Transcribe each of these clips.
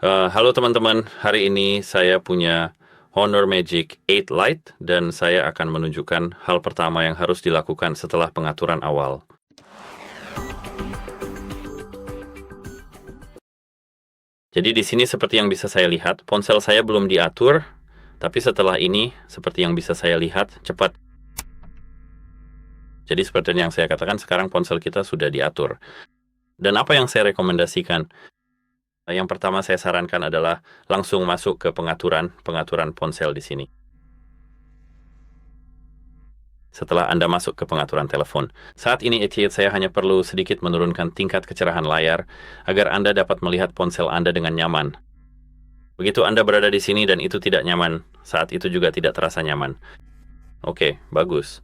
Halo teman-teman, hari ini saya punya Honor Magic 8 Lite dan saya akan menunjukkan hal pertama yang harus dilakukan setelah pengaturan awal. Jadi di sini seperti yang bisa saya lihat, ponsel saya belum diatur, tapi setelah ini seperti yang bisa saya lihat, cepat. Jadi seperti yang saya katakan, sekarang ponsel kita sudah diatur. Dan apa yang saya rekomendasikan? Yang pertama saya sarankan adalah langsung masuk ke pengaturan ponsel di sini. Setelah Anda masuk ke pengaturan telepon. Saat ini saya hanya perlu sedikit menurunkan tingkat kecerahan layar agar Anda dapat melihat ponsel Anda dengan nyaman. Begitu Anda berada di sini dan itu tidak nyaman, saat itu juga tidak terasa nyaman. Oke, bagus.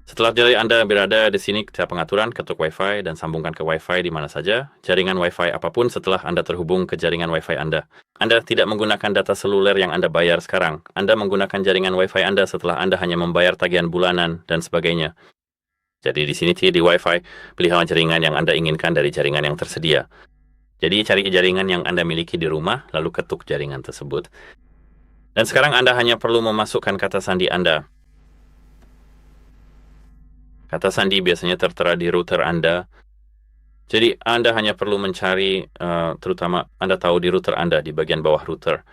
Setelah Anda berada di sini, ke pengaturan, ketuk Wi-Fi dan sambungkan ke Wi-Fi di mana saja, jaringan Wi-Fi apapun setelah Anda terhubung ke jaringan Wi-Fi Anda. Anda tidak menggunakan data seluler yang Anda bayar sekarang. Anda menggunakan jaringan Wi-Fi Anda setelah Anda hanya membayar tagihan bulanan dan sebagainya. Jadi di sini di Wi-Fi, pilihlah jaringan yang Anda inginkan dari jaringan yang tersedia. Jadi cari jaringan yang Anda miliki di rumah, lalu ketuk jaringan tersebut. Dan sekarang Anda hanya perlu memasukkan kata sandi Anda. Kata sandi biasanya tertera di router Anda. Jadi Anda hanya perlu mencari, terutama Anda tahu di router Anda, di bagian bawah router.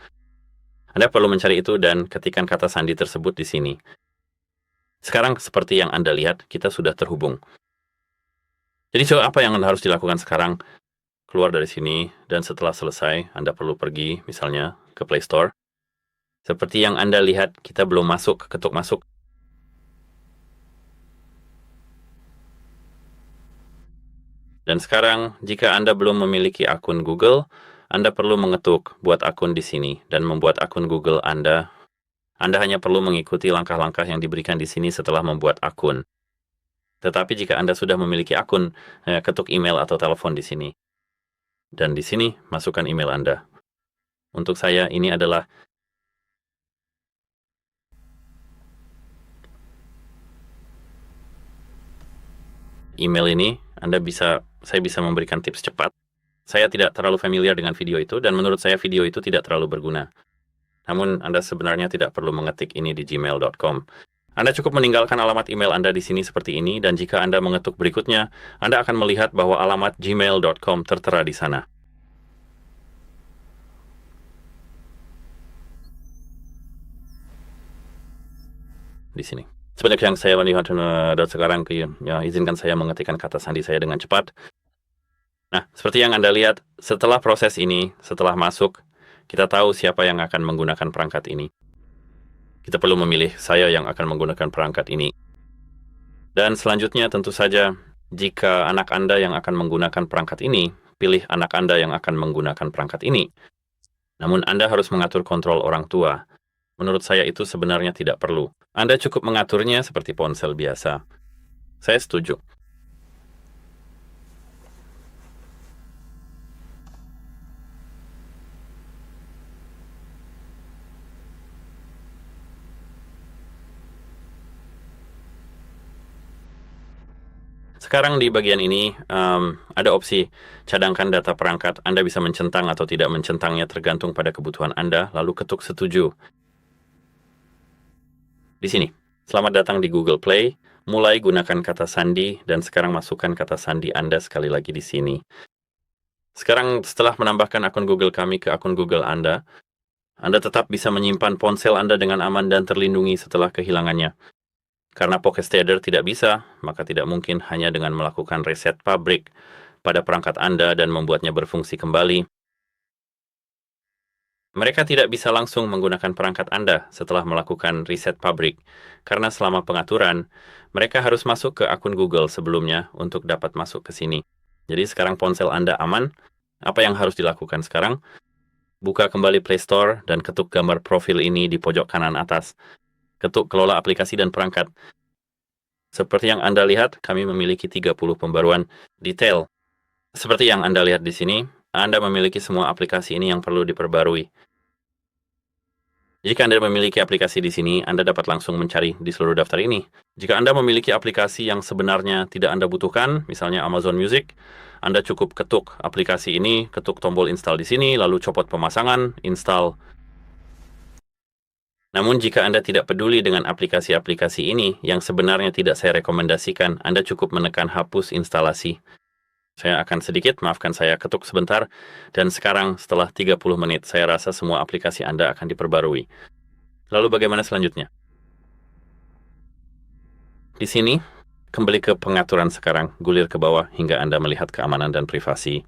Anda perlu mencari itu dan ketikkan kata sandi tersebut di sini. Sekarang seperti yang Anda lihat, kita sudah terhubung. Jadi apa yang Anda harus dilakukan sekarang? Keluar dari sini, dan setelah selesai, Anda perlu pergi misalnya ke Play Store. Seperti yang Anda lihat, kita belum masuk, ketuk masuk. Dan sekarang, jika Anda belum memiliki akun Google, Anda perlu mengetuk buat akun di sini dan membuat akun Google Anda. Anda hanya perlu mengikuti langkah-langkah yang diberikan di sini setelah membuat akun. Tetapi jika Anda sudah memiliki akun, ketuk email atau telepon di sini. Dan di sini, masukkan email Anda. Untuk saya, ini adalah email ini. Saya bisa memberikan tips cepat. Saya tidak terlalu familiar dengan video itu, dan menurut saya video itu tidak terlalu berguna. Namun, Anda sebenarnya tidak perlu mengetik ini di gmail.com. Anda cukup meninggalkan alamat email Anda di sini seperti ini, dan jika Anda mengetuk berikutnya, Anda akan melihat bahwa alamat gmail.com tertera di sana. Di sini. Sebanyak yang saya melihat dan sekarang, izinkan saya mengetikkan kata sandi saya dengan cepat. Nah, seperti yang Anda lihat, setelah proses ini, setelah masuk, kita tahu siapa yang akan menggunakan perangkat ini. Kita perlu memilih saya yang akan menggunakan perangkat ini. Dan selanjutnya tentu saja, jika anak Anda yang akan menggunakan perangkat ini, pilih anak Anda yang akan menggunakan perangkat ini. Namun Anda harus mengatur kontrol orang tua. Menurut saya itu sebenarnya tidak perlu. Anda cukup mengaturnya seperti ponsel biasa. Saya setuju. Sekarang di bagian ini ada opsi cadangkan data perangkat. Anda bisa mencentang atau tidak mencentangnya tergantung pada kebutuhan Anda, lalu ketuk setuju. Di sini, selamat datang di Google Play. Mulai gunakan kata sandi dan sekarang masukkan kata sandi Anda sekali lagi di sini. Sekarang setelah menambahkan akun Google kami ke akun Google Anda tetap bisa menyimpan ponsel Anda dengan aman dan terlindungi setelah kehilangannya. Karena Pocket Steader tidak bisa, maka tidak mungkin hanya dengan melakukan reset pabrik pada perangkat Anda dan membuatnya berfungsi kembali. Mereka tidak bisa langsung menggunakan perangkat Anda setelah melakukan reset pabrik, karena selama pengaturan, mereka harus masuk ke akun Google sebelumnya untuk dapat masuk ke sini. Jadi sekarang ponsel Anda aman. Apa yang harus dilakukan sekarang? Buka kembali Play Store dan ketuk gambar profil ini di pojok kanan atas. Ketuk kelola aplikasi dan perangkat. Seperti yang Anda lihat, kami memiliki 30 pembaruan detail. Seperti yang Anda lihat di sini, Anda memiliki semua aplikasi ini yang perlu diperbarui. Jika Anda memiliki aplikasi di sini, Anda dapat langsung mencari di seluruh daftar ini. Jika Anda memiliki aplikasi yang sebenarnya tidak Anda butuhkan, misalnya Amazon Music, Anda cukup ketuk aplikasi ini, ketuk tombol install di sini, lalu copot pemasangan, install. Namun jika Anda tidak peduli dengan aplikasi-aplikasi ini yang sebenarnya tidak saya rekomendasikan, Anda cukup menekan hapus instalasi. Saya akan sedikit, maafkan saya ketuk sebentar, dan sekarang setelah 30 menit, saya rasa semua aplikasi Anda akan diperbarui. Lalu bagaimana selanjutnya? Di sini, kembali ke pengaturan sekarang, gulir ke bawah hingga Anda melihat keamanan dan privasi.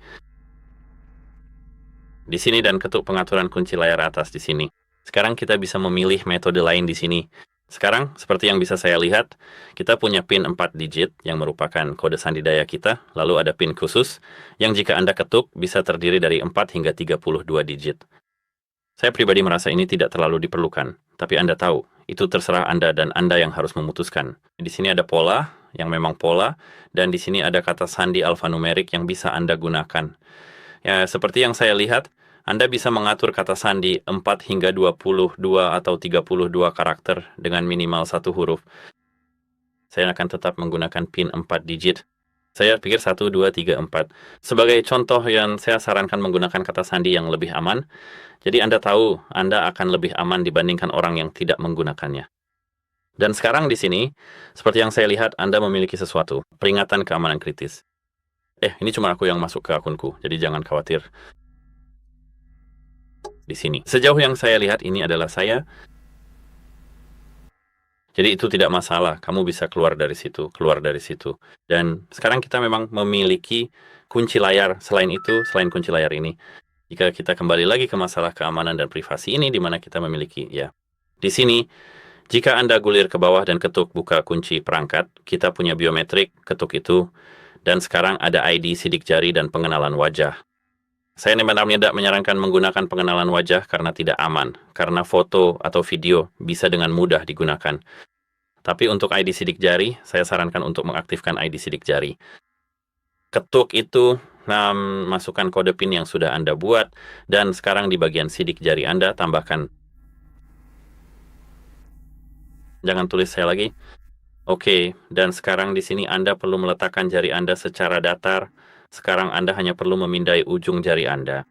Di sini dan ketuk pengaturan kunci layar atas di sini. Sekarang kita bisa memilih metode lain di sini. Sekarang, seperti yang bisa saya lihat, kita punya PIN 4 digit yang merupakan kode sandi daya kita, lalu ada PIN khusus, yang jika Anda ketuk bisa terdiri dari 4 hingga 32 digit. Saya pribadi merasa ini tidak terlalu diperlukan, tapi Anda tahu, itu terserah Anda dan Anda yang harus memutuskan. Di sini ada pola, yang memang pola, dan di sini ada kata sandi alfanumerik yang bisa Anda gunakan. Ya, seperti yang saya lihat, Anda bisa mengatur kata sandi 4 hingga 22 atau 32 karakter dengan minimal 1 huruf. Saya akan tetap menggunakan PIN 4 digit. Saya pikir 1, 2, 3, 4. Sebagai contoh yang saya sarankan menggunakan kata sandi yang lebih aman, jadi Anda tahu Anda akan lebih aman dibandingkan orang yang tidak menggunakannya. Dan sekarang di sini, seperti yang saya lihat, Anda memiliki sesuatu, peringatan keamanan kritis. Ini cuma aku yang masuk ke akunku, jadi jangan khawatir. Di sini. Sejauh yang saya lihat ini adalah saya. Jadi itu tidak masalah, kamu bisa keluar dari situ. Dan sekarang kita memang memiliki kunci layar selain itu, selain kunci layar ini. Jika kita kembali lagi ke masalah keamanan dan privasi ini, di mana kita memiliki, ya. Di sini, jika Anda gulir ke bawah dan ketuk buka kunci perangkat, kita punya biometrik, ketuk itu, dan sekarang ada ID, sidik jari, dan pengenalan wajah. Saya benar-benar tidak menyarankan menggunakan pengenalan wajah karena tidak aman, karena foto atau video bisa dengan mudah digunakan. Tapi untuk ID sidik jari, saya sarankan untuk mengaktifkan ID sidik jari. Ketuk itu, masukkan kode PIN yang sudah Anda buat, dan sekarang di bagian sidik jari Anda, tambahkan. Jangan tulis saya lagi. Oke, dan sekarang di sini Anda perlu meletakkan jari Anda secara datar. Sekarang Anda hanya perlu memindai ujung jari Anda.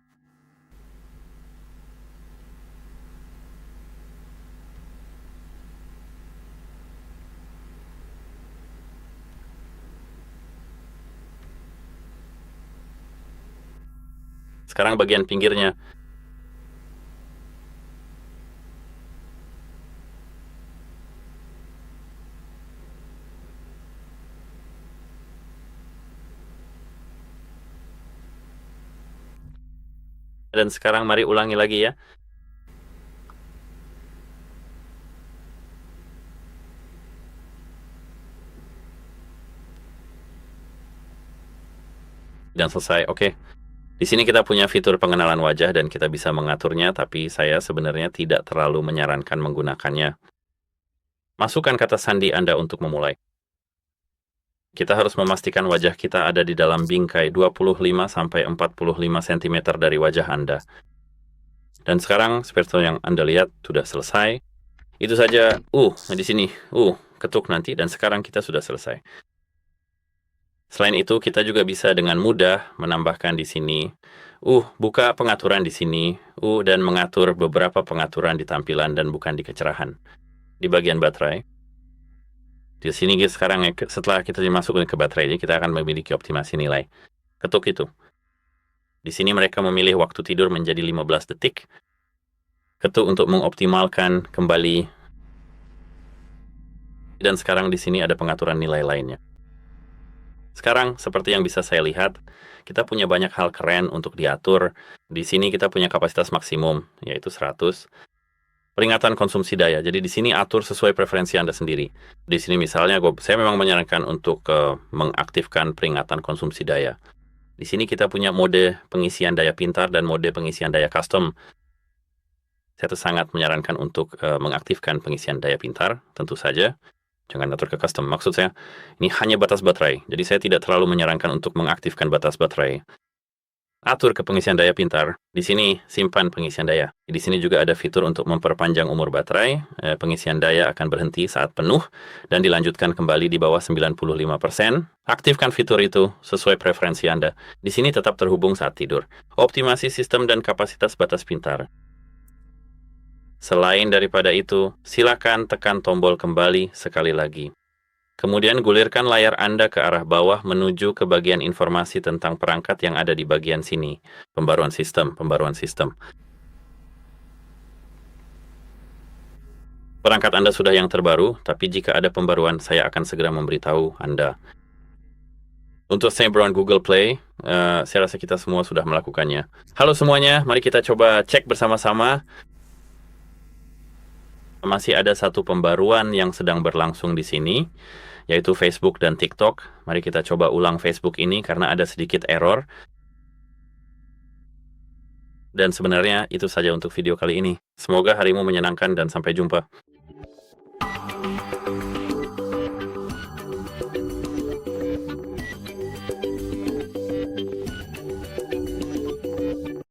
Sekarang bagian pinggirnya. Dan sekarang mari ulangi lagi ya. Dan selesai, oke. Di sini kita punya fitur pengenalan wajah dan kita bisa mengaturnya, tapi saya sebenarnya tidak terlalu menyarankan menggunakannya. Masukkan kata sandi Anda untuk memulai. Kita harus memastikan wajah kita ada di dalam bingkai 25-45 cm dari wajah Anda. Dan sekarang, seperti yang Anda lihat, sudah selesai. Itu saja, di sini, ketuk nanti, dan sekarang kita sudah selesai. Selain itu, kita juga bisa dengan mudah menambahkan di sini, buka pengaturan di sini, dan mengatur beberapa pengaturan di tampilan dan bukan di kecerahan. Di bagian baterai. Di sini sekarang setelah kita dimasukkan ke baterai, kita akan memiliki optimasi nilai. Ketuk itu. Di sini mereka memilih waktu tidur menjadi 15 detik. Ketuk untuk mengoptimalkan kembali. Dan sekarang di sini ada pengaturan nilai lainnya. Sekarang, seperti yang bisa saya lihat, kita punya banyak hal keren untuk diatur. Di sini kita punya kapasitas maksimum, yaitu 100. Peringatan konsumsi daya. Jadi di sini atur sesuai preferensi Anda sendiri. Di sini misalnya saya memang menyarankan untuk mengaktifkan peringatan konsumsi daya. Di sini kita punya mode pengisian daya pintar dan mode pengisian daya custom. Saya sangat menyarankan untuk mengaktifkan pengisian daya pintar, tentu saja. Jangan atur ke custom. Maksud saya, ini hanya batas baterai. Jadi saya tidak terlalu menyarankan untuk mengaktifkan batas baterai. Atur ke pengisian daya pintar. Di sini, simpan pengisian daya. Di sini juga ada fitur untuk memperpanjang umur baterai. Pengisian daya akan berhenti saat penuh dan dilanjutkan kembali di bawah 95%. Aktifkan fitur itu sesuai preferensi Anda. Di sini tetap terhubung saat tidur. Optimasi sistem dan kapasitas batas pintar. Selain daripada itu, silakan tekan tombol kembali sekali lagi. Kemudian gulirkan layar Anda ke arah bawah menuju ke bagian informasi tentang perangkat yang ada di bagian sini. Pembaruan sistem, pembaruan sistem. Perangkat Anda sudah yang terbaru, tapi jika ada pembaruan, saya akan segera memberitahu Anda. Untuk Sembron Google Play, saya rasa kita semua sudah melakukannya. Halo semuanya, mari kita coba cek bersama-sama. Masih ada satu pembaruan yang sedang berlangsung di sini, yaitu Facebook dan TikTok. Mari kita coba ulang Facebook ini karena ada sedikit error. Dan sebenarnya itu saja untuk video kali ini. Semoga harimu menyenangkan dan sampai jumpa.